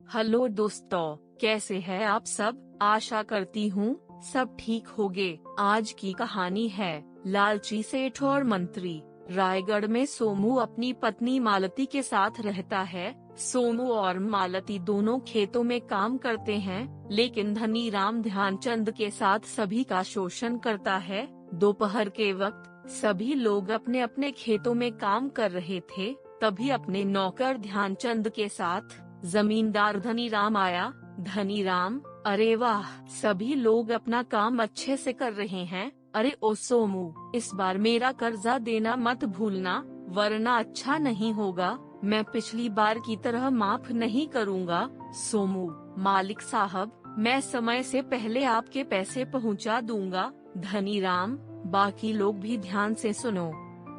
Hello दोस्तों, कैसे हैं आप सब। आशा करती हूँ सब ठीक होगे। आज की कहानी है लालची सेठ और मंत्री। रायगढ़ में सोमू अपनी पत्नी मालती के साथ रहता है। सोमू और मालती दोनों खेतों में काम करते हैं, लेकिन धनी राम ध्यानचंद के साथ सभी का शोषण करता है। दोपहर के वक्त सभी लोग अपने अपने खेतों में काम कर रहे थे, तभी अपने नौकर ध्यानचंद के साथ जमींदार धनी राम आया। धनी राम, अरे वाह, सभी लोग अपना काम अच्छे से कर रहे हैं। अरे ओ सोमू, इस बार मेरा कर्जा देना मत भूलना, वरना अच्छा नहीं होगा। मैं पिछली बार की तरह माफ नहीं करूँगा। सोमू, मालिक साहब, मैं समय से पहले आपके पैसे पहुँचा दूंगा। धनी राम, बाकी लोग भी ध्यान से सुनो,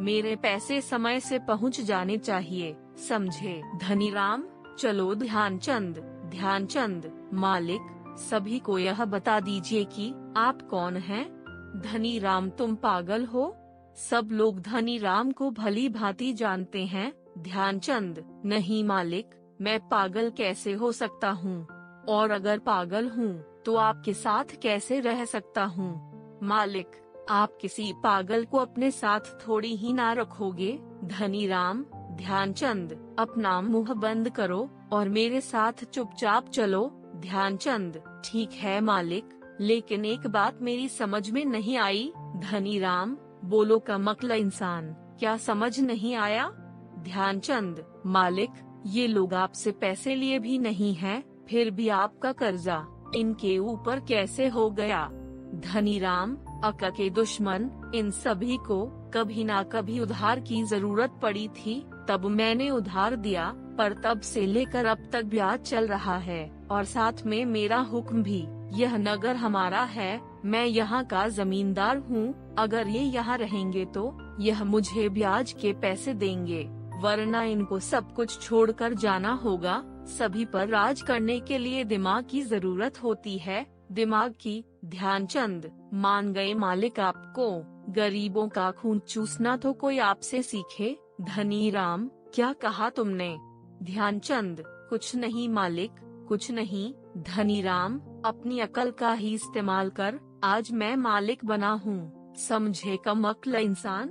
मेरे पैसे समय से पहुँच जाने चाहिए, समझे। धनी राम, चलो ध्यानचंद, मालिक, सभी को यह बता दीजिए कि आप कौन हैं। धनी राम, तुम पागल हो? सब लोग धनी राम को भली भांति जानते हैं। ध्यानचंद, नहीं मालिक, मैं पागल कैसे हो सकता हूँ, और अगर पागल हूँ तो आपके साथ कैसे रह सकता हूँ। मालिक, आप किसी पागल को अपने साथ थोड़ी ही ना रखोगे। धनी राम, ध्यानचंद, अपना मुंह बंद करो और मेरे साथ चुपचाप चलो। ध्यानचंद, ठीक है मालिक, लेकिन एक बात मेरी समझ में नहीं आई। धनी राम, बोलो कमक्ल इंसान, क्या समझ नहीं आया। ध्यानचंद, मालिक, ये लोग आपसे पैसे लिए भी नहीं हैं, फिर भी आपका कर्जा इनके ऊपर कैसे हो गया। धनी राम, अक्का के दुश्मन, इन सभी को कभी ना कभी उधार की जरूरत पड़ी थी, तब मैंने उधार दिया, पर तब से लेकर अब तक ब्याज चल रहा है, और साथ में मेरा हुक्म भी। यह नगर हमारा है, मैं यहाँ का जमींदार हूँ। अगर ये यहाँ रहेंगे तो यह मुझे ब्याज के पैसे देंगे, वरना इनको सब कुछ छोड़कर जाना होगा। सभी पर राज करने के लिए दिमाग की जरूरत होती है, दिमाग की। ध्यानचंद, मान गए मालिक, आपको गरीबों का खून चूसना तो कोई आपसे सीखे। धनी राम, क्या कहा तुमने। ध्यानचंद, कुछ नहीं मालिक, कुछ नहीं। धनी राम, अपनी अकल का ही इस्तेमाल कर, आज मैं मालिक बना हूँ, समझे कमक्ल इंसान।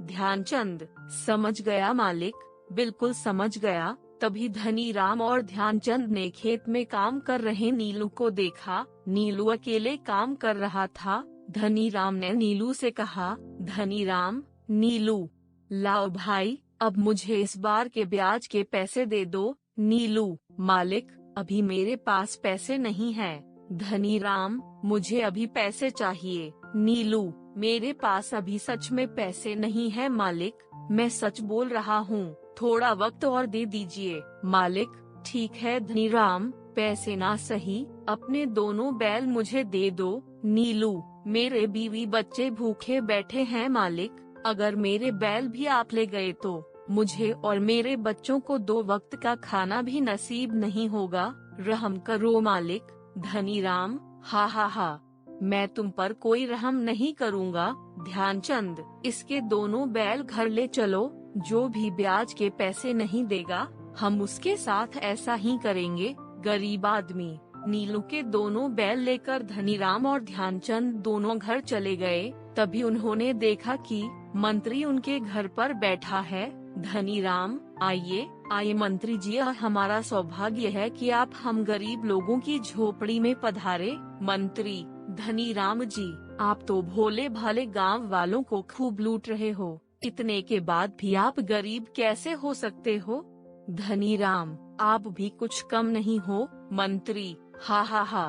ध्यानचंद, समझ गया मालिक, बिल्कुल समझ गया। तभी धनी राम और ध्यानचंद ने खेत में काम कर रहे नीलू को देखा। नीलू अकेले काम कर रहा था। धनी राम ने नीलू से कहा, धनी राम, नीलू, लाओ भाई, अब मुझे इस बार के ब्याज के पैसे दे दो। नीलू, मालिक, अभी मेरे पास पैसे नहीं हैं। धनी राम, मुझे अभी पैसे चाहिए। नीलू, मेरे पास अभी सच में पैसे नहीं है मालिक, मैं सच बोल रहा हूँ, थोड़ा वक्त और दे दीजिए। मालिक, ठीक है धनी राम, पैसे ना सही, अपने दोनों बैल मुझे दे दो। नीलू, मेरे बीवी बच्चे भूखे बैठे हैं मालिक, अगर मेरे बैल भी आप ले गए तो मुझे और मेरे बच्चों को 2 वक्त का खाना भी नसीब नहीं होगा, रहम करो मालिक। धनी राम, हा हा हा, मैं तुम पर कोई रहम नहीं करूँगा। ध्यानचंद, इसके दोनों बैल घर ले चलो, जो भी ब्याज के पैसे नहीं देगा हम उसके साथ ऐसा ही करेंगे। गरीब आदमी। नीलू के दोनों बैल लेकर धनी राम और ध्यानचंद दोनों घर चले गए। तभी उन्होंने देखा कि मंत्री उनके घर पर बैठा है। धनी राम, आइए मंत्री जी, हमारा सौभाग्य है कि आप हम गरीब लोगों की झोपड़ी में पधारे। मंत्री, धनी राम जी, आप तो भोले भाले गांव वालों को खूब लूट रहे हो, इतने के बाद भी आप गरीब कैसे हो सकते हो। धनी राम, आप भी कुछ कम नहीं हो। मंत्री, हा हा हा,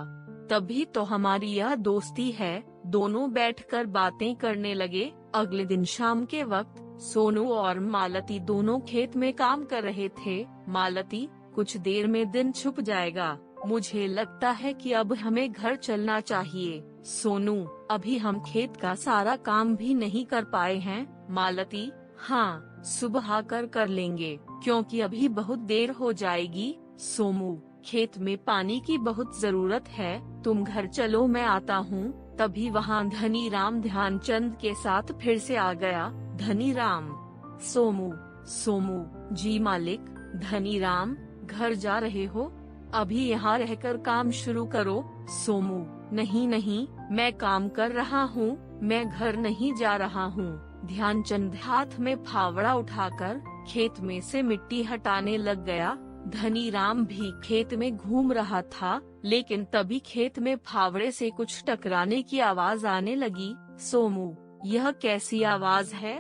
तभी तो हमारी यह दोस्ती है। दोनों बैठकर बातें करने लगे। अगले दिन शाम के वक्त सोनू और मालती दोनों खेत में काम कर रहे थे। मालती, कुछ देर में दिन छुप जाएगा, मुझे लगता है कि अब हमें घर चलना चाहिए। सोनू, अभी हम खेत का सारा काम भी नहीं कर पाए हैं। मालती, हाँ, सुबह कर लेंगे, क्योंकि अभी बहुत देर हो जाएगी। सोमू, खेत में पानी की बहुत जरूरत है, तुम घर चलो, मैं आता हूँ। तभी वहाँ धनी राम ध्यानचंद के साथ फिर से आ गया। धनी राम, सोमू, जी मालिक। धनी राम, घर जा रहे हो? अभी यहाँ रहकर काम शुरू करो। सोमू, नहीं नहीं, मैं काम कर रहा हूँ, मैं घर नहीं जा रहा हूँ। ध्यानचंद हाथ में फावड़ा उठाकर खेत में से मिट्टी हटाने लग गया। धनीराम भी खेत में घूम रहा था, लेकिन तभी खेत में फावड़े से कुछ टकराने की आवाज आने लगी। सोमू, यह कैसी आवाज है?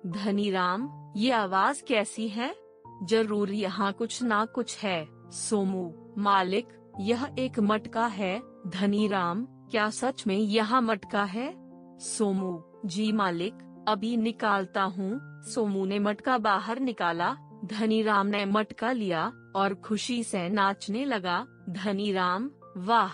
धनीराम, ये आवाज कैसी है? जरूर यहाँ कुछ ना कुछ है। सोमू, मालिक, यह एक मटका है। धनीराम, क्या सच में यहाँ मटका है? सोमू, जी मालिक, अभी निकालता हूँ। सोमू ने मटका बाहर निकाला। धनीराम ने मटका लिया और खुशी से नाचने लगा। धनीराम, वाह,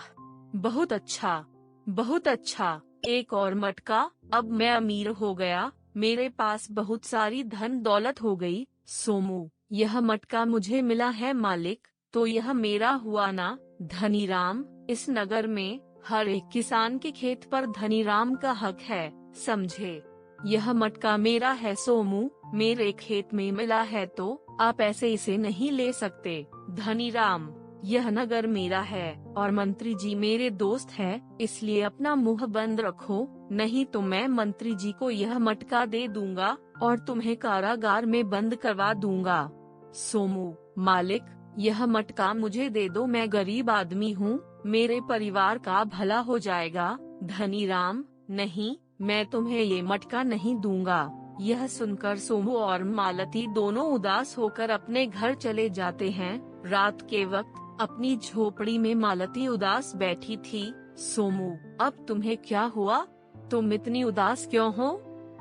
बहुत अच्छा, बहुत अच्छा, एक और मटका, अब मैं अमीर हो गया, मेरे पास बहुत सारी धन दौलत हो गई। सोमू, यह मटका मुझे मिला है मालिक, तो यह मेरा हुआ ना? धनीराम, इस नगर में हर एक किसान के खेत पर धनीराम का हक है, समझे? यह मटका मेरा है सोमू, मेरे खेत में मिला है तो आप ऐसे इसे नहीं ले सकते। धनीराम, यह नगर मेरा है और मंत्री जी मेरे दोस्त हैं, इसलिए अपना मुंह बंद रखो, नहीं तो मैं मंत्री जी को यह मटका दे दूंगा और तुम्हें कारागार में बंद करवा दूंगा। सोमू, मालिक, यह मटका मुझे दे दो, मैं गरीब आदमी हूँ, मेरे परिवार का भला हो जाएगा। धनीराम, नहीं, मैं तुम्हें ये मटका नहीं दूंगा। यह सुनकर सोमू और मालती दोनों उदास होकर अपने घर चले जाते हैं। रात के वक्त अपनी झोपड़ी में मालती उदास बैठी थी। सोमू, अब तुम्हें क्या हुआ? तुम इतनी उदास क्यों हो?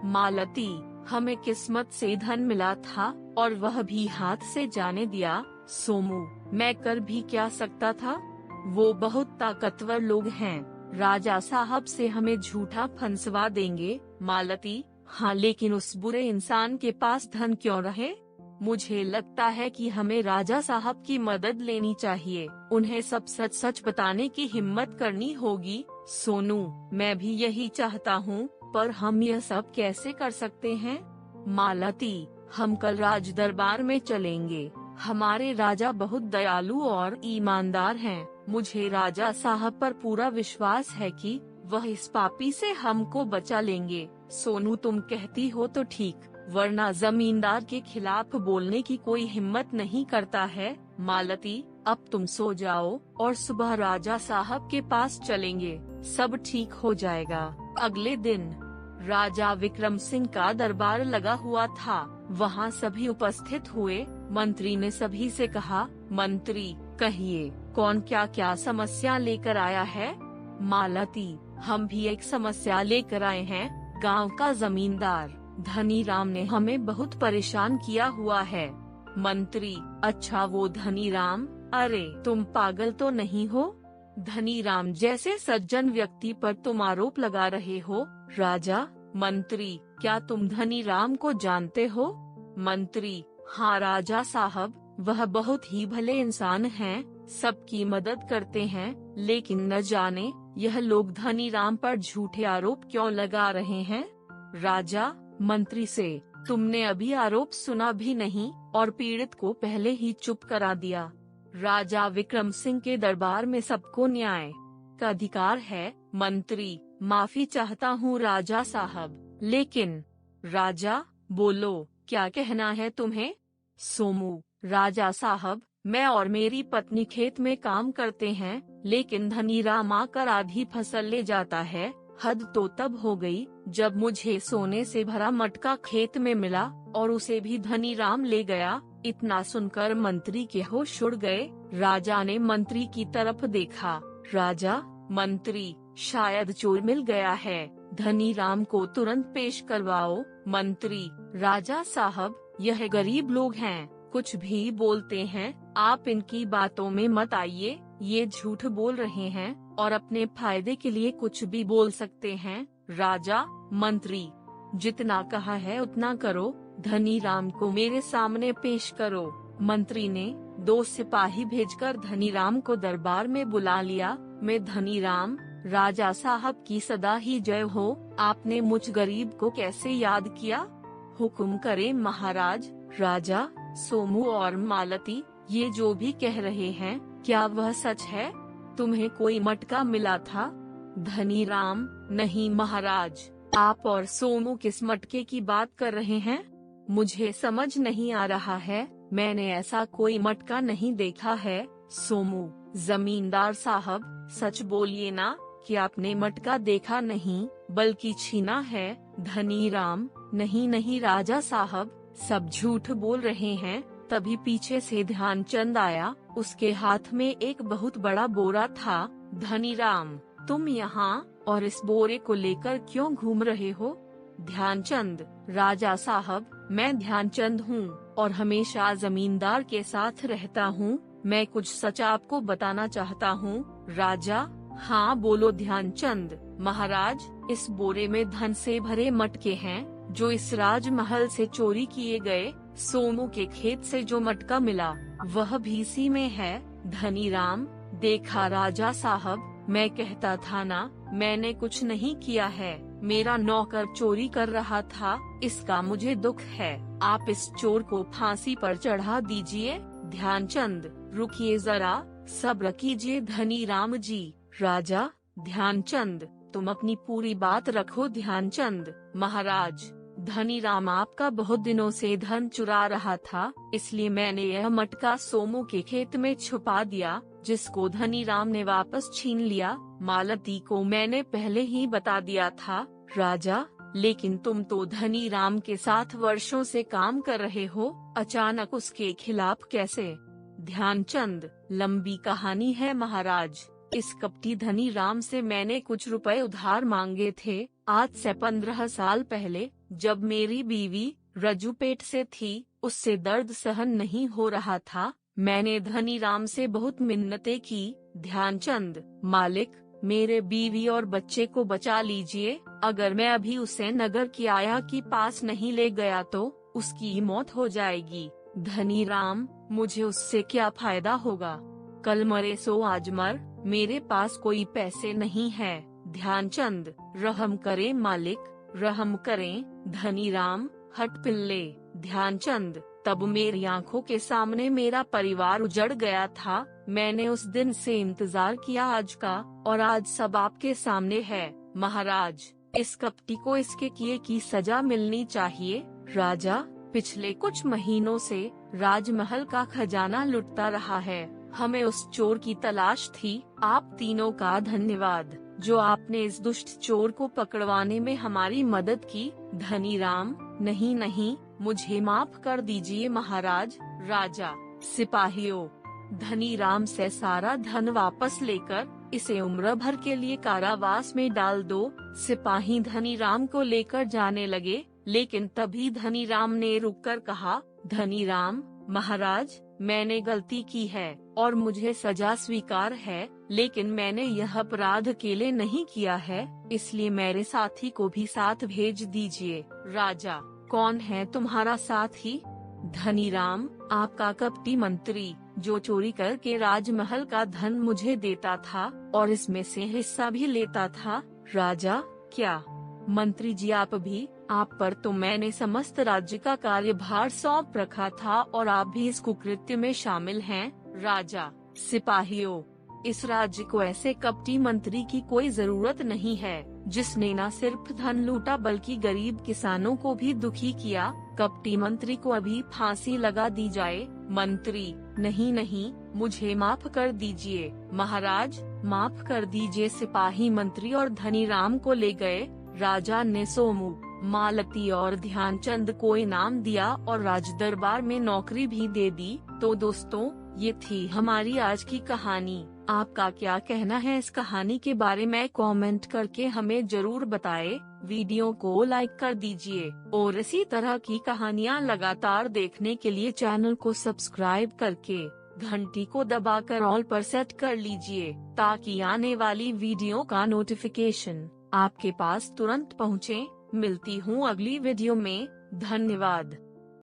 मालती, हमें किस्मत से धन मिला था और वह भी हाथ से जाने दिया। सोमू, मैं कर भी क्या सकता था? वो बहुत ताकतवर लोग हैं, राजा साहब से हमें झूठा फंसवा देंगे। मालती, हाँ, लेकिन उस बुरे इंसान के पास धन क्यों रहे? मुझे लगता है कि हमें राजा साहब की मदद लेनी चाहिए, उन्हें सब सच सच बताने की हिम्मत करनी होगी। सोनू, मैं भी यही चाहता हूँ, पर हम यह सब कैसे कर सकते हैं? मालती, हम कल राज दरबार में चलेंगे, हमारे राजा बहुत दयालु और ईमानदार हैं। मुझे राजा साहब पर पूरा विश्वास है कि वह इस पापी से हमको बचा लेंगे। सोनू, तुम कहती हो तो ठीक, वरना जमींदार के खिलाफ बोलने की कोई हिम्मत नहीं करता है। मालती, अब तुम सो जाओ और सुबह राजा साहब के पास चलेंगे, सब ठीक हो जाएगा। अगले दिन राजा विक्रम सिंह का दरबार लगा हुआ था, वहाँ सभी उपस्थित हुए। मंत्री ने सभी से कहा, मंत्री, कहिए, कौन क्या क्या समस्या लेकर आया है? मालती, हम भी एक समस्या लेकर आए हैं, गांव का जमींदार धनीराम ने हमें बहुत परेशान किया हुआ है। मंत्री, अच्छा, वो धनीराम? अरे तुम पागल तो नहीं हो? धनीराम जैसे सज्जन व्यक्ति पर तुम आरोप लगा रहे हो? राजा, मंत्री, क्या तुम धनीराम को जानते हो? मंत्री, हाँ राजा साहब, वह बहुत ही भले इंसान हैं, सबकी मदद करते हैं, लेकिन न जाने यह लोग धनीराम पर झूठे आरोप क्यों लगा रहे हैं। राजा, मंत्री से तुमने अभी आरोप सुना भी नहीं और पीड़ित को पहले ही चुप करा दिया। राजा विक्रम सिंह के दरबार में सबको न्याय का अधिकार है। मंत्री, माफी चाहता हूँ राजा साहब, लेकिन। राजा, बोलो, क्या कहना है तुम्हें? सोमू, राजा साहब, मैं और मेरी पत्नी खेत में काम करते हैं, लेकिन धनीराम आकर आधी फसल ले जाता है। हद तो तब हो गई जब मुझे सोने से भरा मटका खेत में मिला और उसे भी धनीराम ले गया। इतना सुनकर मंत्री के होश उड़ गए। राजा ने मंत्री की तरफ देखा। राजा, मंत्री, शायद चोर मिल गया है, धनीराम को तुरंत पेश करवाओ। मंत्री, राजा साहब, यह गरीब लोग हैं, कुछ भी बोलते हैं, आप इनकी बातों में मत आइए, ये झूठ बोल रहे हैं और अपने फायदे के लिए कुछ भी बोल सकते हैं। राजा, मंत्री, जितना कहा है उतना करो, धनीराम को मेरे सामने पेश करो। मंत्री ने 2 सिपाही भेजकर धनीराम को दरबार में बुला लिया। मैं धनीराम, राजा साहब की सदा ही जय हो, आपने मुझ गरीब को कैसे याद किया? हुक्म करें महाराज। राजा, सोमू और मालती, ये जो भी कह रहे हैं क्या वह सच है? तुम्हें कोई मटका मिला था? धनीराम, नहीं महाराज, आप और सोमू किस मटके की बात कर रहे हैं? मुझे समझ नहीं आ रहा है, मैंने ऐसा कोई मटका नहीं देखा है। सोमू, जमींदार साहब, सच बोलिए ना कि आपने मटका देखा नहीं बल्कि छीना है। धनीराम, नहीं नहीं राजा साहब, सब झूठ बोल रहे हैं। तभी पीछे से ध्यानचंद आया, उसके हाथ में एक बहुत बड़ा बोरा था। धनीराम, तुम यहाँ और इस बोरे को लेकर क्यों घूम रहे हो? ध्यानचंद, राजा साहब, मैं ध्यानचंद हूँ और हमेशा जमींदार के साथ रहता हूँ। मैं कुछ सच आपको बताना चाहता हूँ। राजा, हाँ बोलो ध्यानचंद। महाराज, इस बोरे में धन से भरे मटके हैं जो इस राजमहल से चोरी किए गए। सोमू के खेत से जो मटका मिला वह भी इसी में है। धनीराम, देखा राजा साहब, मैं कहता था ना, मैंने कुछ नहीं किया है। मेरा नौकर चोरी कर रहा था, इसका मुझे दुख है। आप इस चोर को फांसी पर चढ़ा दीजिए। ध्यानचंद, रुकिए जरा, सब्र कीजिए धनीराम जी। राजा, ध्यानचंद, तुम अपनी पूरी बात रखो। ध्यानचंद, महाराज, धनीराम आपका बहुत दिनों से धन चुरा रहा था, इसलिए मैंने यह मटका सोमू के खेत में छुपा दिया, जिसको धनीराम ने वापस छीन लिया। मालती को मैंने पहले ही बता दिया था। राजा, लेकिन तुम तो धनीराम के साथ वर्षों से काम कर रहे हो, अचानक उसके खिलाफ कैसे? ध्यानचंद, लंबी कहानी है महाराज। इस कपटी धनीराम से मैंने कुछ रुपए उधार मांगे थे, आज से 15 साल पहले, जब मेरी बीवी रज्जू पेट से थी। उससे दर्द सहन नहीं हो रहा था, मैंने धनीराम से बहुत मिन्नतें की। ध्यानचंद, मालिक, मेरे बीवी और बच्चे को बचा लीजिए। अगर मैं अभी उसे नगर की आया के पास नहीं ले गया तो उसकी मौत हो जाएगी। धनीराम, मुझे उससे क्या फायदा होगा? कल मरे सो आज मर, मेरे पास कोई पैसे नहीं है। ध्यानचंद, रहम करें मालिक, रहम करें। धनीराम, हट पिल्ले। ध्यानचंद, तब मेरी आंखों के सामने मेरा परिवार उजड़ गया था। मैंने उस दिन से इंतजार किया आज का, और आज सब आपके सामने है। महाराज, इस कपटी को इसके किए की सजा मिलनी चाहिए। राजा, पिछले कुछ महीनों से राजमहल का खजाना लुटता रहा है, हमें उस चोर की तलाश थी। आप तीनों का धन्यवाद, जो आपने इस दुष्ट चोर को पकड़वाने में हमारी मदद की। धनीराम, नहीं नहीं, मुझे माफ कर दीजिए महाराज। राजा, सिपाहियों, धनीराम से सारा धन वापस लेकर इसे उम्र भर के लिए कारावास में डाल दो। सिपाही धनीराम को लेकर जाने लगे, लेकिन तभी धनीराम ने रुककर कहा, धनीराम, महाराज, मैंने गलती की है और मुझे सजा स्वीकार है, लेकिन मैंने यह अपराध अकेले नहीं किया है, इसलिए मेरे साथी को भी साथ भेज दीजिए। राजा, कौन है तुम्हारा साथी? धनीराम, आपका कपटी मंत्री, जो चोरी करके राजमहल का धन मुझे देता था और इसमें से हिस्सा भी लेता था। राजा, क्या मंत्री जी आप भी? आप पर तो मैंने समस्त राज्य का कार्यभार सौंप रखा था और आप भी इस कुकृत्य में शामिल हैं। राजा, सिपाहियों, इस राज्य को ऐसे कपटी मंत्री की कोई जरूरत नहीं है, जिसने न सिर्फ धन लूटा बल्कि गरीब किसानों को भी दुखी किया। कपटी मंत्री को अभी फांसी लगा दी जाए। मंत्री, नहीं नहीं, मुझे माफ कर दीजिए। महाराज, माफ कर दीजिए। सिपाही मंत्री और धनीराम को ले गए। राजा ने सोमू, मालती और ध्यानचंद को इनाम दिया और राज दरबार में नौकरी भी दे दी। तो दोस्तों, ये थी हमारी आज की कहानी। आपका क्या कहना है इस कहानी के बारे में? कमेंट करके हमें जरूर बताएं। वीडियो को लाइक कर दीजिए और इसी तरह की कहानियाँ लगातार देखने के लिए चैनल को सब्सक्राइब करके घंटी को दबाकर ऑल पर सेट कर लीजिए, ताकि आने वाली वीडियो का नोटिफिकेशन आपके पास तुरंत पहुँचे। मिलती हूँ अगली वीडियो में। धन्यवाद।